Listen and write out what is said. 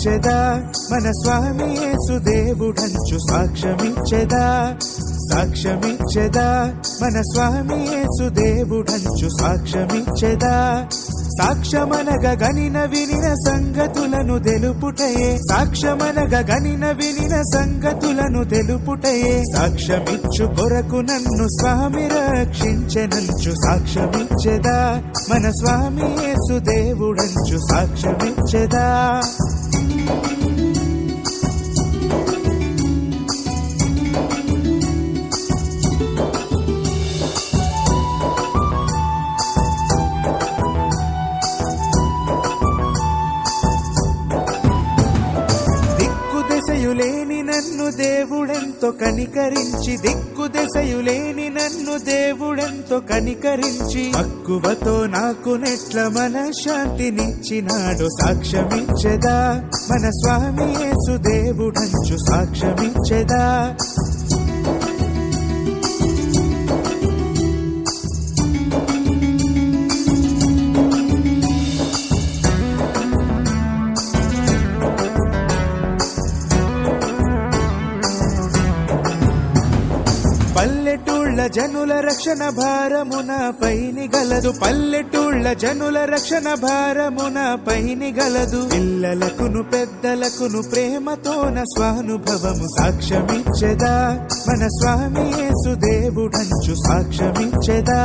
సాక్ష్యమిచ్చెదా మన స్వామి యేసుదేవుడంచు సాక్ష్యమిచ్చెదా సాక్ష్యమిచ్చెదా మన స్వామి యేసుదేవుడంచు సాక్ష్యమిచ్చెదా సాక్ష్యమనగ గనిన వినిన సంగతులను తెలుపుటయే సాక్ష్యమనగ గనిన వినిన సంగతులను తెలుపుటయే సాక్ష్యమిచ్చు కొరకు నన్ను స్వామి రక్షించెనంచు సాక్ష్యమిచ్చెదా మన స్వామి యేసుదేవుడంచు సాక్ష్యమిచ్చెదా దిక్కుదెసయులేని నన్ను దేవుడెంతో కనికరించి దిక్కుదెసయులేని నన్ను దేవుడెంతో కనికరించి మక్కువతో నాకు నెట్ల మనశ్శాంతినిచ్చినాడు సాక్ష్యమిచ్చెదా మన స్వామి యేసుదేవుడంచు సాక్ష్యమిచ్చెదా పల్లెటూళ్ళ జనుల రక్షణ భారమున పైని గలదు పల్లెటూళ్ళ జనుల రక్షణ భారమున పైని గలదు పిల్లలకును పెద్దలకును ప్రేమతోన స్వానుభవము సాక్ష్యమిచ్చెదా మన స్వామి యేసుదేవుడంచు సాక్ష్యమిచ్చెదా